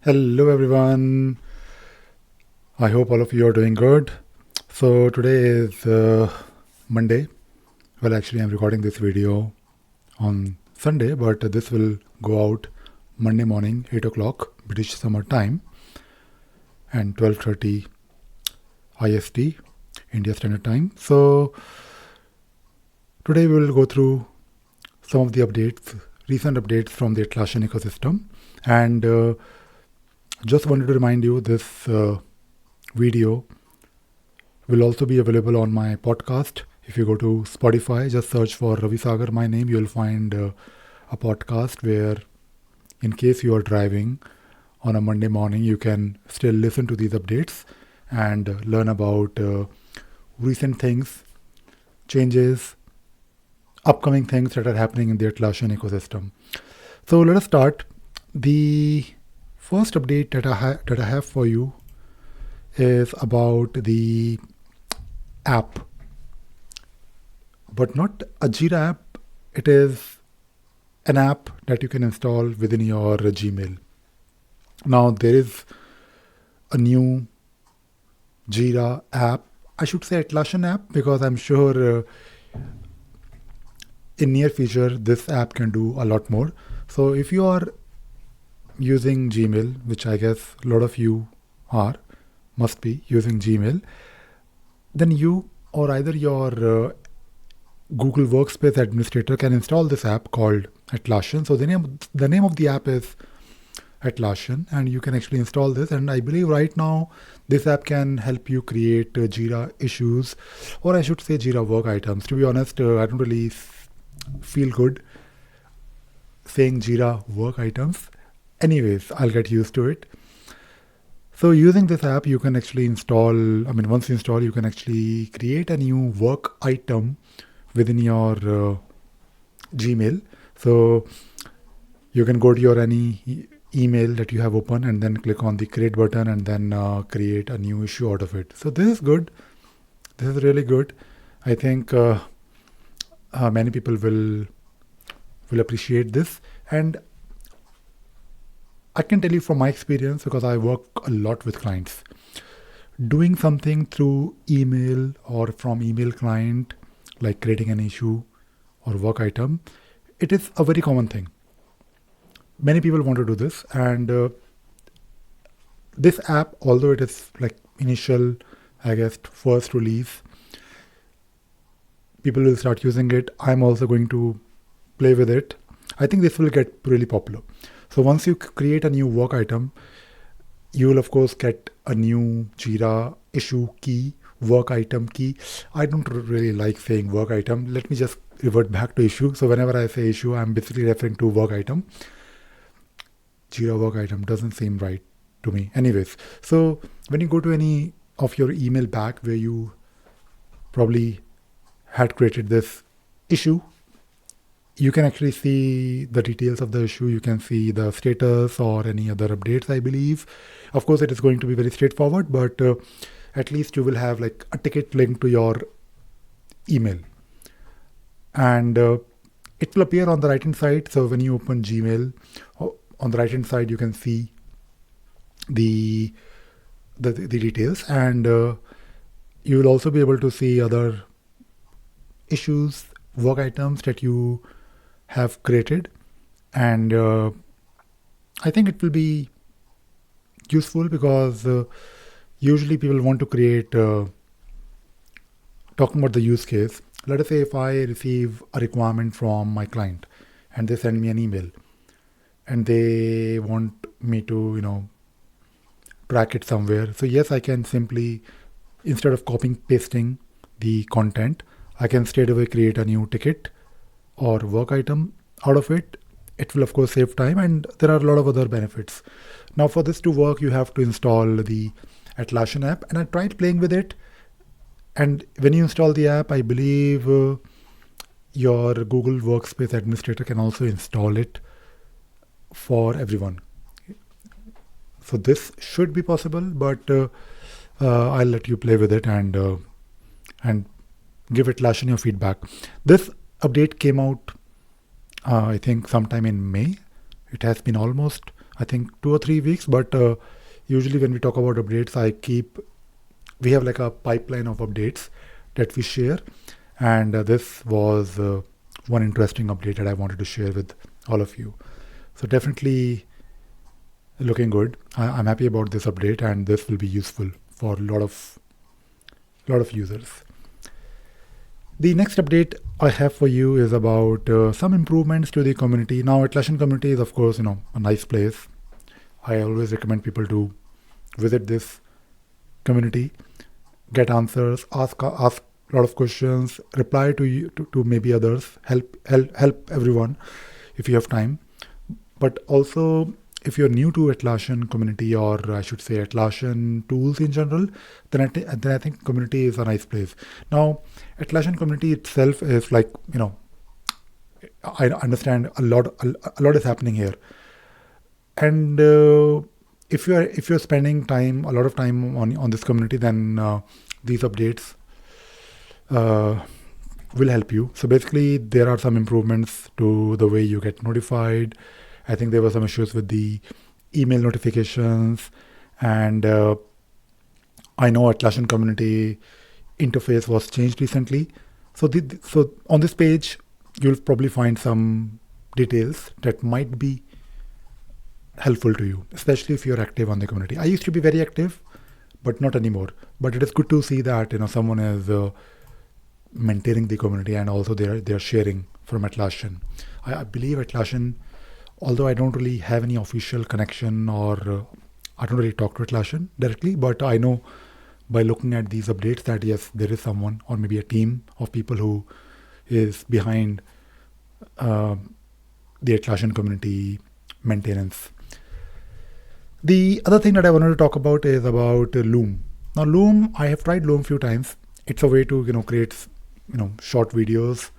Hello everyone. I hope all of you are doing good. So today is Monday. Well, actually, I'm recording this video on Sunday, but this will go out Monday morning, 8 o'clock British Summer Time, and 12:30 IST, India Standard Time. So today we will go through some of the updates, recent updates from the Atlassian ecosystem, and just wanted to remind you this video will also be available on my podcast. If you go to Spotify, just search for Ravi Sagar, my name, you'll find a podcast where, in case you are driving on a Monday morning, you can still listen to these updates and learn about recent things, changes, upcoming things that are happening in the Atlassian ecosystem. So let us start. The first update that I have for you is about the app, but not a Jira app. It is an app that you can install within your Gmail. Now there is a new Jira app. I should say Atlassian app because I'm sure in near future this app can do a lot more. So if you are using Gmail, which I guess a lot of you must be using Gmail, then you or either your Google Workspace administrator can install this app called Atlassian. So the name of the app is Atlassian, and you can actually install this. And I believe right now this app can help you create Jira issues, or I should say Jira work items. To be honest, I don't really feel good saying Jira work items. Anyways, I'll get used to it. So using this app, you can actually once you install, you can actually create a new work item within your Gmail. So you can go to your any email that you have open and then click on the create button and then create a new issue out of it. So this is good. This is really good. I think many people will appreciate this. And I can tell you from my experience, because I work a lot with clients, doing something through email or from email client, like creating an issue or work item, it is a very common thing. Many people want to do this, and this app, although it is like initial, I guess, first release, people will start using it. I'm also going to play with it. I think this will get really popular. So once you create a new work item, you will of course get a new Jira issue key, work item key. I don't really like saying work item. Let me just revert back to issue. So whenever I say issue, I'm basically referring to work item. Jira work item doesn't seem right to me. Anyways, so when you go to any of your email back where you probably had created this issue, you can actually see the details of the issue. You can see the status or any other updates, I believe. Of course, it is going to be very straightforward, but at least you will have like a ticket linked to your email. And it will appear on the right-hand side. So when you open Gmail, on the right-hand side, you can see the details. And you will also be able to see other issues, work items that you have created, and I think it will be useful because usually people want to create, talking about the use case, let us say if I receive a requirement from my client and they send me an email and they want me to track it somewhere. So yes, I can simply, instead of copying pasting the content, I can straight away create a new ticket or work item out of it. It will of course save time, and there are a lot of other benefits. Now for this to work, you have to install the Atlassian app, and I tried playing with it. And when you install the app, I believe your Google Workspace administrator can also install it for everyone. So this should be possible, but I'll let you play with it and give Atlassian your feedback. This update came out, I think, sometime in May. It has been almost I think 2 or 3 weeks. But usually when we talk about updates, we have like a pipeline of updates that we share. And this was one interesting update that I wanted to share with all of you. So definitely looking good. I'm happy about this update, and this will be useful for a lot of users. The next update I have for you is about some improvements to the community. Now, Atlassian community is, of course, a nice place. I always recommend people to visit this community, get answers, ask a lot of questions, reply to maybe others, help everyone if you have time. But also, if you're new to Atlassian community, or I should say Atlassian tools in general, then I think community is a nice place. Now, Atlassian community itself is like, I understand a lot is happening here. And if you're spending a lot of time on this community, then these updates will help you. So basically, there are some improvements to the way you get notified. I think there were some issues with the email notifications, and I know Atlassian community interface was changed recently. So on this page, you'll probably find some details that might be helpful to you, especially if you're active on the community. I used to be very active, but not anymore. But it is good to see that someone is maintaining the community, and also they're sharing from Atlassian. I believe Atlassian, although I don't really have any official connection, or I don't really talk to Atlassian directly, but I know by looking at these updates that yes, there is someone or maybe a team of people who is behind the Atlassian community maintenance. The other thing that I wanted to talk about is about Loom. Now, Loom, I have tried Loom a few times. It's a way to create short videos.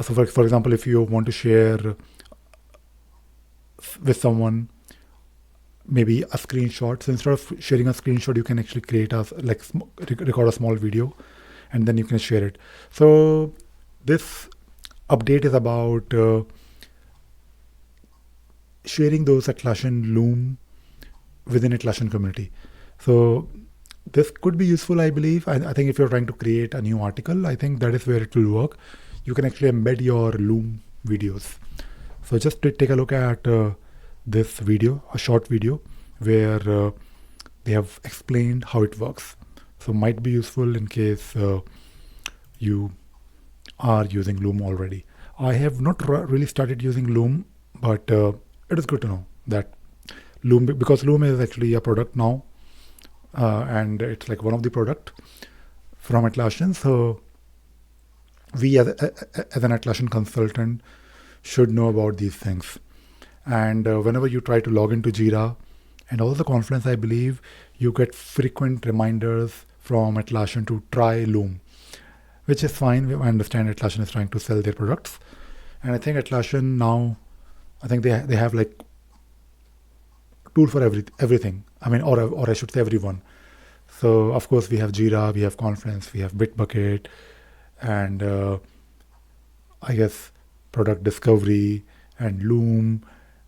So for example, if you want to share with someone maybe a screenshot, so instead of sharing a screenshot, you can actually create record a small video, and then you can share it. So this update is about sharing those Atlassian Loom within Atlassian community. So this could be useful, I believe. I think if you're trying to create a new article, I think that is where it will work. You can actually embed your Loom videos. So just to take a look at this video, a short video, where they have explained how it works. So might be useful in case you are using Loom already. I have not really started using Loom, but it is good to know that Loom, because Loom is actually a product now, and it's like one of the product from Atlassian. So we as an Atlassian consultant should know about these things. And whenever you try to log into Jira and also Confluence, I believe you get frequent reminders from Atlassian to try Loom, which is fine. I understand Atlassian is trying to sell their products. And I think Atlassian now, I think they have like tool for everything. I mean, or I should say everyone. So of course we have Jira, we have Confluence, we have Bitbucket, and I guess product discovery and Loom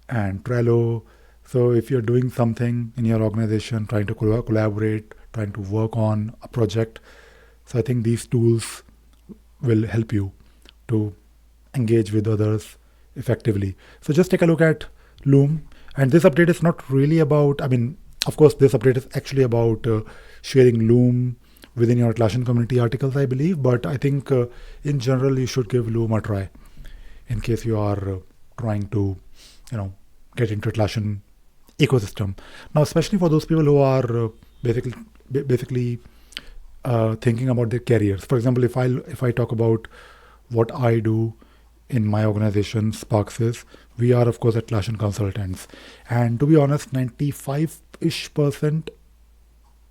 and Trello. So if you're doing something in your organization, trying to collaborate, trying to work on a project, so I think these tools will help you to engage with others effectively. So just take a look at Loom. And this update is not really about, of course, this update is actually about sharing Loom within your Atlassian community articles, I believe. But I think in general, you should give Loom a try in case you are trying to, get into Atlassian ecosystem. Now, especially for those people who are basically thinking about their careers. For example, if I talk about what I do in my organization, Sparxsys, we are, of course, Atlassian consultants. And to be honest, 95%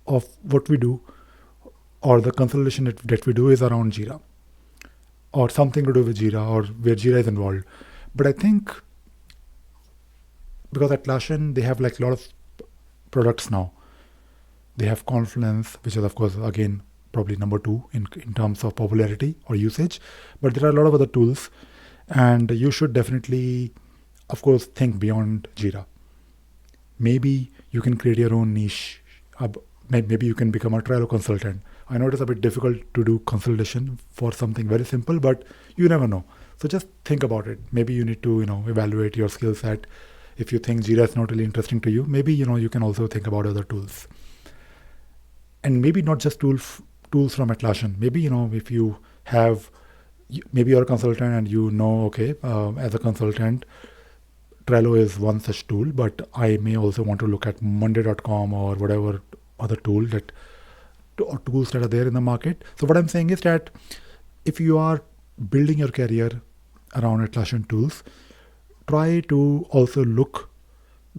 of what we do, or the consultation that we do, is around Jira, or something to do with Jira, or where Jira is involved. But I think because Atlassian, they have like a lot of products now. They have Confluence, which is, of course, again, probably number 2 in terms of popularity or usage. But there are a lot of other tools. And you should definitely, of course, think beyond Jira. maybe you can create your own niche. Maybe you can become a Trello consultant. I know it is a bit difficult to do consultation for something very simple, but you never know. So just think about it. Maybe you need to, evaluate your skill set. If you think Jira is not really interesting to you, maybe, you can also think about other tools. And maybe not just tools from Atlassian. Maybe, if you have, maybe you're a consultant and okay, as a consultant, Trello is one such tool, but I may also want to look at Monday.com or whatever other tool or tools that are there in the market. So what I'm saying is that if you are building your career around Atlassian tools, try to also look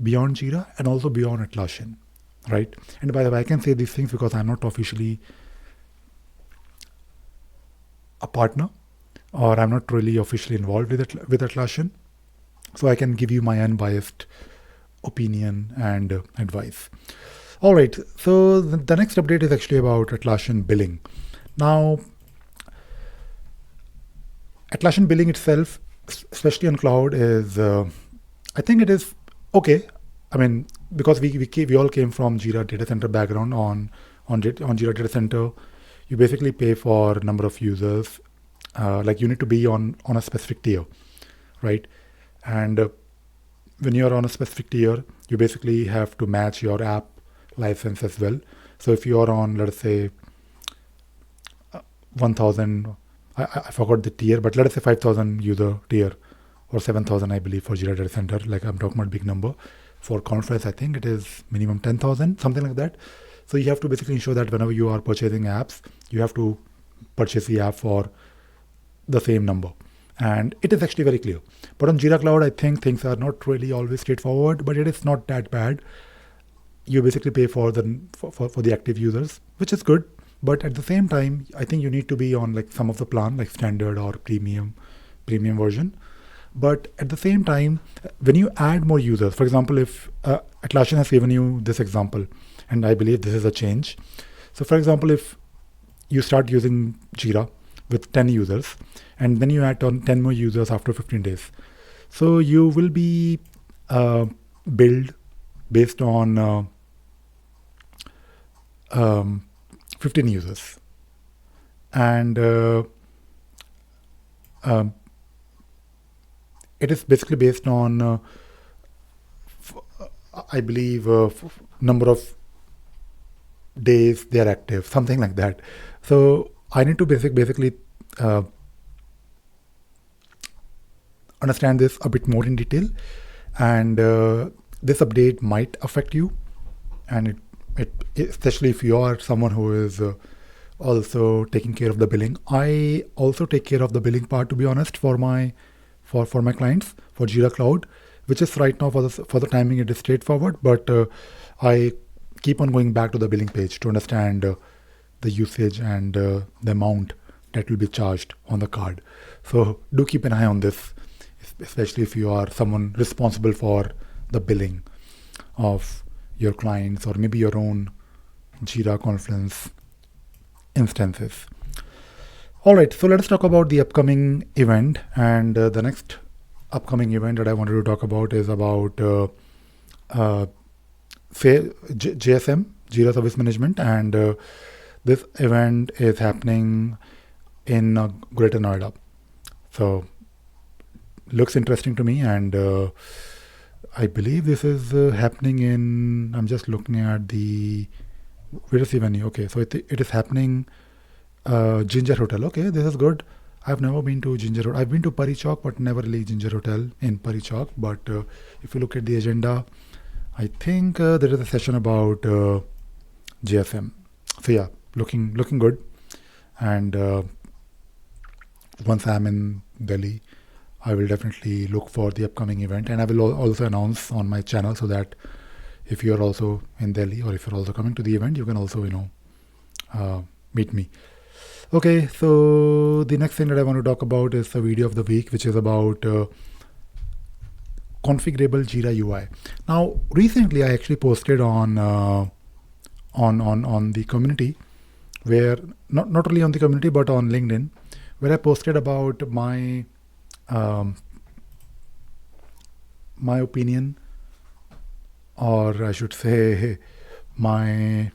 beyond Jira and also beyond Atlassian, right? And by the way, I can say these things because I'm not officially a partner, or I'm not really officially involved with Atlassian. So I can give you my unbiased opinion and advice. All right, so the next update is actually about Atlassian billing. Now, Atlassian billing itself, especially on cloud, is I think it is okay. I mean, because we all came from Jira Data Center background. On Jira Data Center, you basically pay for number of users. Like you need to be on a specific tier, right? And when you're on a specific tier, you basically have to match your app license as well. So if you're on, let's say, 1,000, I forgot the tier, but let us say 5,000 user tier or 7,000, I believe, for Jira Data Center. Like I'm talking about big number. For conference, I think it is minimum 10,000, something like that. So you have to basically ensure that whenever you are purchasing apps, you have to purchase the app for the same number. And it is actually very clear. But on Jira Cloud, I think things are not really always straightforward, but it is not that bad. You basically pay for the active users, which is good. But at the same time, I think you need to be on like some of the plan, like standard or premium version. But at the same time, when you add more users, for example, if Atlassian has given you this example, and I believe this is a change. So for example, if you start using Jira with 10 users, and then you add on 10 more users after 15 days. So you will be billed based on 15 users. And it is basically based on, I believe, number of days they are active, something like that. So I need to basically understand this a bit more in detail, and this update might affect you, and it especially if you are someone who is also taking care of the billing. I also take care of the billing part, to be honest, for my clients for Jira Cloud, which is right now for the timing it is straightforward, but I keep on going back to the billing page to understand the usage and the amount that will be charged on the card. So do keep an eye on this, especially if you are someone responsible for the billing of your clients or maybe your own Jira Confluence instances. All right, so let's talk about the upcoming event. And the next upcoming event that I wanted to talk about is about JSM, Jira Service Management. And this event is happening in Greater Noida. So looks interesting to me, and I believe this is happening in, I'm just looking at where is the venue? Okay, so it is happening Ginger Hotel. Okay, this is good. I've never been to Ginger Hotel. I've been to Pari Chowk, but never really Ginger Hotel in Pari Chowk. But if you look at the agenda, I think there is a session about JSM. So yeah, looking good. And once I'm in Delhi, I will definitely look for the upcoming event, and I will also announce on my channel so that if you are also in Delhi or if you're also coming to the event, you can also meet me. Okay, so the next thing that I want to talk about is the video of the week, which is about configurable Jira UI. Now, recently I actually posted on the community, where not only on the community but on LinkedIn, where I posted about my opinion or I should say, my.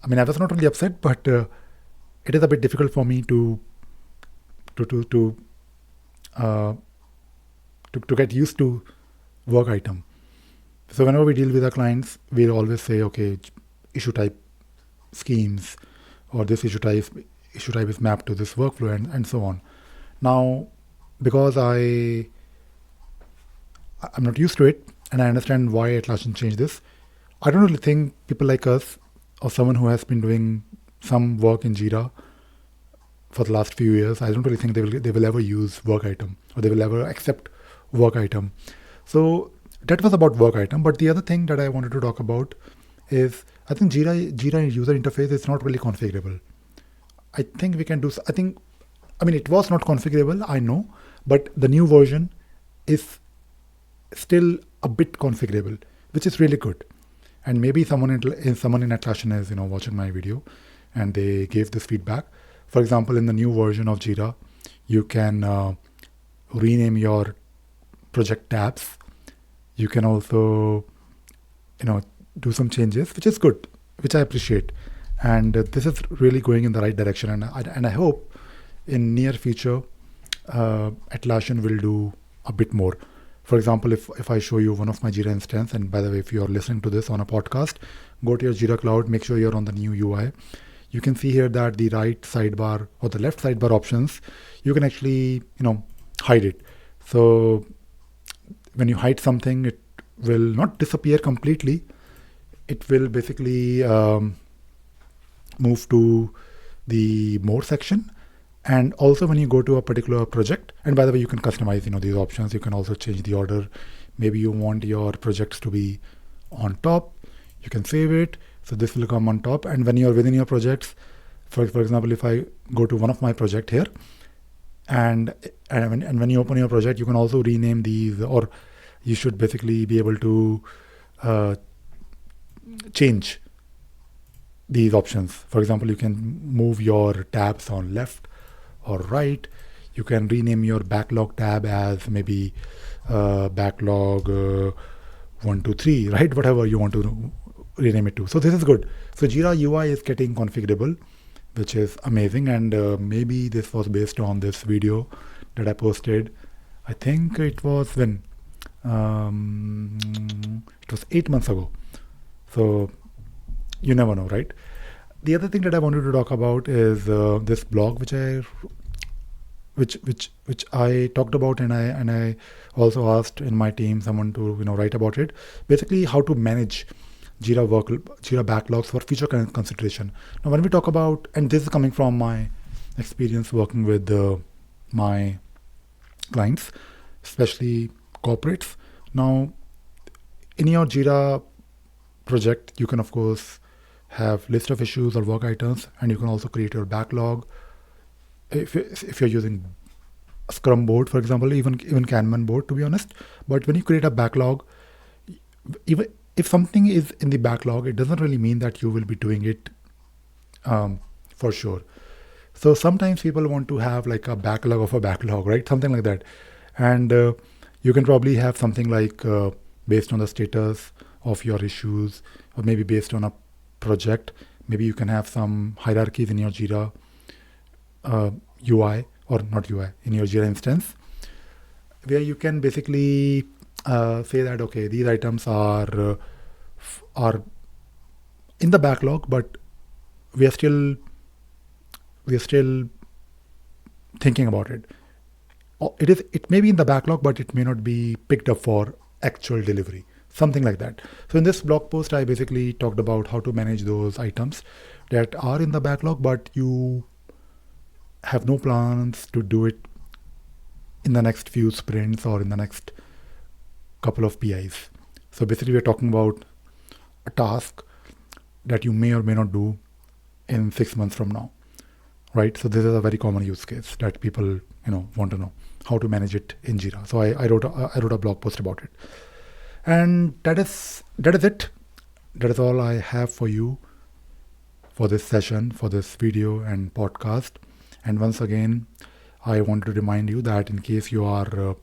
I mean, I was not really upset, but it is a bit difficult for me to to to uh, to get used to work item. So whenever we deal with our clients, we'll always say, okay, issue type schemes, or this issue type is mapped to this workflow, and so on. Now, because I'm not used to it, and I understand why Atlassian changed this, I don't really think people like us, or someone who has been doing some work in Jira for the last few years, I don't really think they will ever use work item, or they will ever accept work item. So that was about work item. But the other thing that I wanted to talk about is, I think Jira user interface is not really configurable. I think we can do. I mean, it was not configurable, I know, but the new version is still a bit configurable, which is really good. And maybe someone in Atlassian is watching my video, and they gave this feedback. For example, in the new version of Jira, you can rename your project tabs. You can also do some changes, which is good, which I appreciate. And this is really going in the right direction. And I hope in near future, Atlassian will do a bit more. For example, if I show you one of my Jira instance, and by the way, if you're listening to this on a podcast, go to your Jira cloud, make sure you're on the new UI. You can see here that the right sidebar or the left sidebar options, you can actually, hide it. So when you hide something, it will not disappear completely. It will basically move to the more section. And also when you go to a particular project, and by the way, you can customize, these options. You can also change the order. Maybe you want your projects to be on top. You can save it. So this will come on top. And when you're within your projects, for example, if I go to one of my project here, and when you open your project, you can also rename these, or you should basically be able to change these options. For example, you can move your tabs on left or right. You can rename your backlog tab as maybe backlog 1, 2, 3, right? Whatever you want to rename it to. So this is good. So Jira UI is getting configurable, which is amazing. And maybe this was based on this video that I posted. I think it was when it was 8 months ago. So you never know, right? The other thing that I wanted to talk about is this blog which I talked about, and I also asked in my team someone to write about it. Basically, how to manage Jira backlogs for future consideration. Now, when we talk about, and this is coming from my experience working with my clients, especially corporates. Now, in your Jira project, you can of course have list of issues or work items, and you can also create your backlog. If you're using a Scrum board, for example, even Kanban board, to be honest. But when you create a backlog, even if something is in the backlog, it doesn't really mean that you will be doing it for sure. So sometimes people want to have like a backlog of a backlog, right? Something like that. And you can probably have something like based on the status of your issues, or maybe based on a project. Maybe you can have some hierarchies in your Jira UI, or not UI, in your Jira instance, where you can basically say that, okay, these items are in the backlog, but we are still thinking about it. It may be in the backlog, but it may not be picked up for actual delivery, something like that. So in this blog post, I basically talked about how to manage those items that are in the backlog, but you have no plans to do it in the next few sprints or in the next couple of PIs. So basically, we're talking about a task that you may or may not do in 6 months from now, right? So this is a very common use case that people want to know how to manage it in Jira. So I wrote a blog post about it, and that is it. That is all I have for you for this session, for this video and podcast. And once again, I want to remind you that in case you are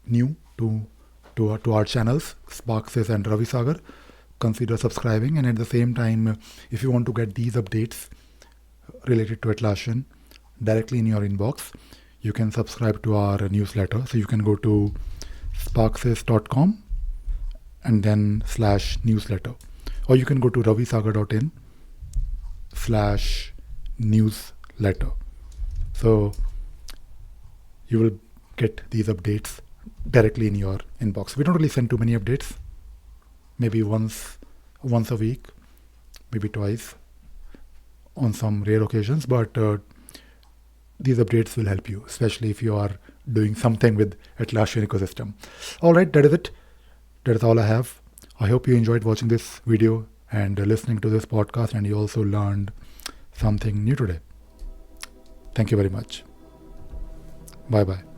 new to to our channels, Sparxsys and Ravi Sagar. Consider subscribing, and at the same time, if you want to get these updates related to Atlassian directly in your inbox, you can subscribe to our newsletter. So you can go to sparxsys.com and then /newsletter, or you can go to ravisagar.in/newsletter. So you will get these updates directly in your inbox. We don't really send too many updates, maybe once a week, maybe twice on some rare occasions, but these updates will help you, especially if you are doing something with Atlassian ecosystem. All right, that is it. That is all I have. I hope you enjoyed watching this video and listening to this podcast, and you also learned something new today. Thank you very much. Bye-bye.